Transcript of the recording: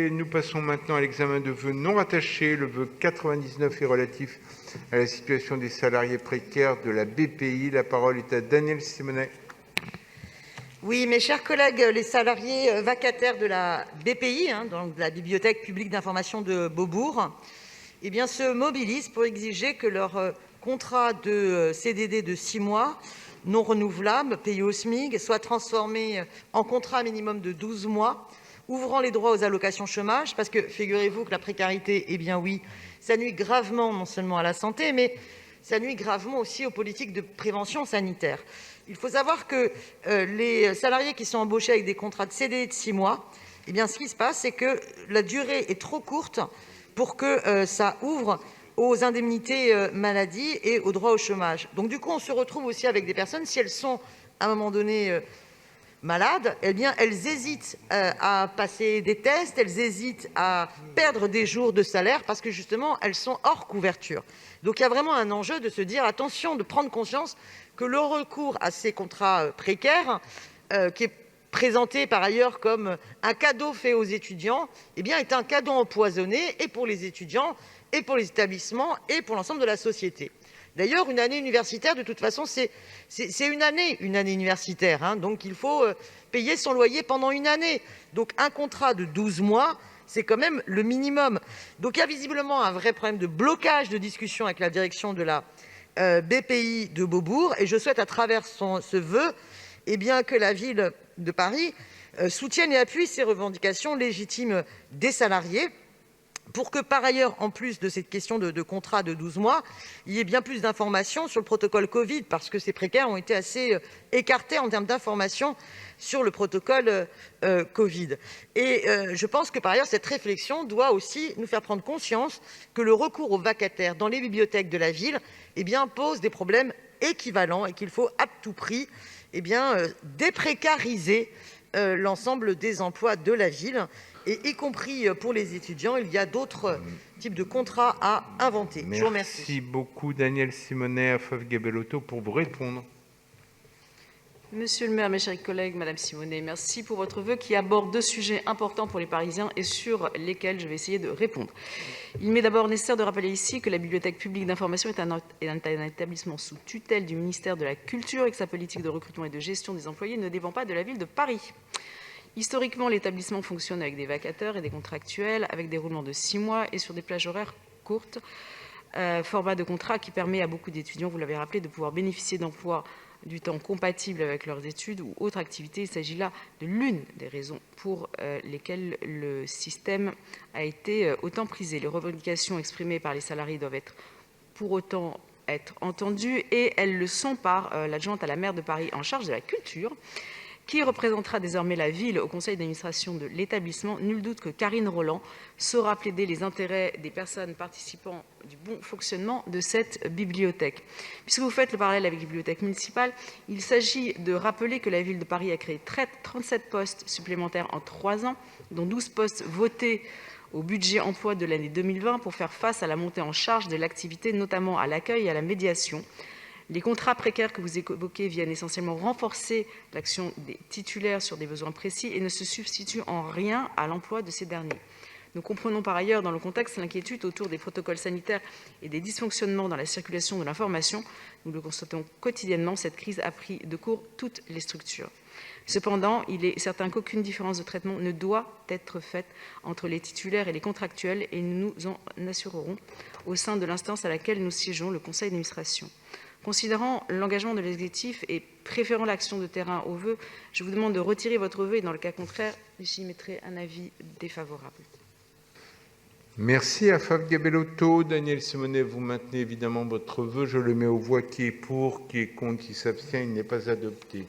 Et nous passons maintenant à l'examen de vœux non rattachés. Le vœu 99 est relatif à la situation des salariés précaires de la BPI. La parole est à Danielle Simonet. Oui, mes chers collègues, les salariés vacataires de la BPI, donc de la Bibliothèque publique d'information de Beaubourg, se mobilisent pour exiger que leur contrat de CDD de 6 mois non renouvelable, payé au SMIC, soit transformé en contrat minimum de 12 mois, ouvrant les droits aux allocations chômage, parce que figurez-vous que la précarité, oui, ça nuit gravement non seulement à la santé, mais ça nuit gravement aussi aux politiques de prévention sanitaire. Il faut savoir que les salariés qui sont embauchés avec des contrats de CDD de 6 mois, ce qui se passe, c'est que la durée est trop courte pour que ça ouvre aux indemnités maladie et aux droits au chômage. Donc du coup, on se retrouve aussi avec des personnes, si elles sont à un moment donné malades, elles hésitent à passer des tests, elles hésitent à perdre des jours de salaire parce que justement, elles sont hors couverture. Donc il y a vraiment un enjeu de se dire attention, de prendre conscience que le recours à ces contrats précaires, qui est présenté par ailleurs comme un cadeau fait aux étudiants, est un cadeau empoisonné et pour les étudiants, et pour les établissements, et pour l'ensemble de la société. D'ailleurs, une année universitaire, de toute façon, c'est une année universitaire. Donc, il faut payer son loyer pendant une année. Donc, un contrat de 12 mois, c'est quand même le minimum. Donc, il y a visiblement un vrai problème de blocage de discussion avec la direction de la BPI de Beaubourg. Et je souhaite, à travers ce vœu, que la ville de Paris soutienne et appuie ces revendications légitimes des salariés, pour que, par ailleurs, en plus de cette question de contrat de 12 mois, il y ait bien plus d'informations sur le protocole Covid, parce que ces précaires ont été assez écartés en termes d'informations sur le protocole Covid. Et je pense que, par ailleurs, cette réflexion doit aussi nous faire prendre conscience que le recours aux vacataires dans les bibliothèques de la ville pose des problèmes équivalents et qu'il faut à tout prix déprécariser l'ensemble des emplois de la ville. Et y compris pour les étudiants, il y a d'autres types de contrats à inventer. Je vous remercie. Merci beaucoup, Danielle Simonet. Afaf Gabellotto pour vous répondre. Monsieur le maire, mes chers collègues, Madame Simonet, merci pour votre vœu qui aborde 2 sujets importants pour les Parisiens et sur lesquels je vais essayer de répondre. Il m'est d'abord nécessaire de rappeler ici que la Bibliothèque publique d'information est un établissement sous tutelle du ministère de la Culture et que sa politique de recrutement et de gestion des employés ne dépend pas de la ville de Paris. Historiquement, l'établissement fonctionne avec des vacataires et des contractuels, avec des roulements de 6 mois et sur des plages horaires courtes, format de contrat qui permet à beaucoup d'étudiants, vous l'avez rappelé, de pouvoir bénéficier d'emplois du temps compatible avec leurs études ou autres activités. Il s'agit là de l'une des raisons pour lesquelles le système a été autant prisé. Les revendications exprimées par les salariés doivent pour autant être entendues, et elles le sont par l'adjointe à la maire de Paris en charge de la culture, qui représentera désormais la ville au conseil d'administration de l'établissement. Nul doute que Karine Roland saura plaider les intérêts des personnes participant du bon fonctionnement de cette bibliothèque. Puisque vous faites le parallèle avec les bibliothèques municipales, il s'agit de rappeler que la ville de Paris a créé 37 postes supplémentaires en 3 ans, dont 12 postes votés au budget emploi de l'année 2020 pour faire face à la montée en charge de l'activité, notamment à l'accueil et à la médiation. Les contrats précaires que vous évoquez viennent essentiellement renforcer l'action des titulaires sur des besoins précis et ne se substituent en rien à l'emploi de ces derniers. Nous comprenons par ailleurs dans le contexte l'inquiétude autour des protocoles sanitaires et des dysfonctionnements dans la circulation de l'information. Nous le constatons quotidiennement, cette crise a pris de court toutes les structures. Cependant, il est certain qu'aucune différence de traitement ne doit être faite entre les titulaires et les contractuels, et nous nous en assurerons au sein de l'instance à laquelle nous siégeons, le conseil d'administration. Considérant l'engagement de l'exécutif et préférant l'action de terrain au vœu, je vous demande de retirer votre vœu et dans le cas contraire, j'y mettrai un avis défavorable. Merci Afaf Gabellotto. Danielle Simonet, vous maintenez évidemment votre vœu. Je le mets aux voix. Qui est pour, qui est contre, qui s'abstient. Il n'est pas adopté.